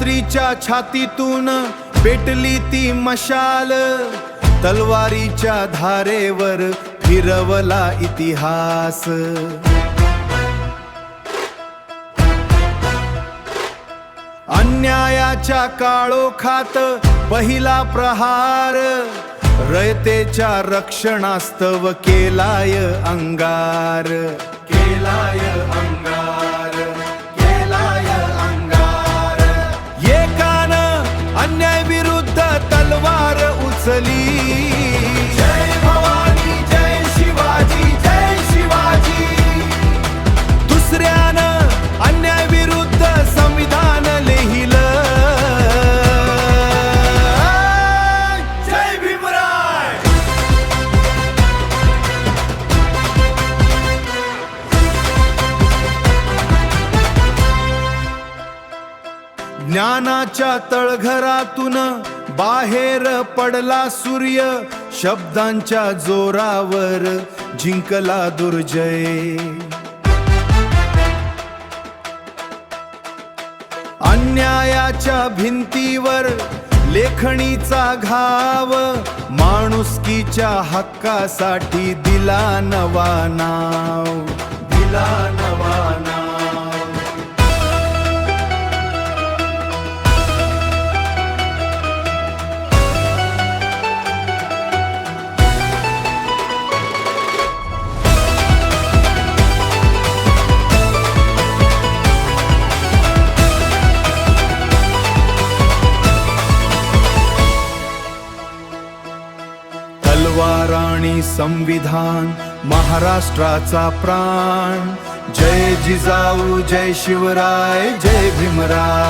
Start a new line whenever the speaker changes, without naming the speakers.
सह्याद्रीच्या छातीतून पेटली ती मशाल, तलवारीच्या धारेवर फिरवला इतिहास. अन्यायाच्या काळोखात पहिला प्रहार, रयतेच्या रक्षणास्तव केलाय अंगार. केलाय अंगार, केलाय अंगार. एकानं अन्याय विरुद्ध तलवार उचली. जय भवानी जय शिवाजी जय शिवाजी. दुसऱ्यानं अन्याय विरुद्ध संविधान लिहिलं. जय भीमराय. ज्ञानाच्या तळघरातून बाहेर पडला सूर्य, शब्दांच्या जोरावर जिंकला दुर्जय. अन्यायाच्या भिंतीवर लेखणीचा घाव, माणुसकीच्या हक्कासाठी दिला नवा नाव. दिला नवा नाव. तलवार आणि संविधान महाराष्ट्राचा प्राण. जय जिजाऊ जय शिवराय जय भीमराय.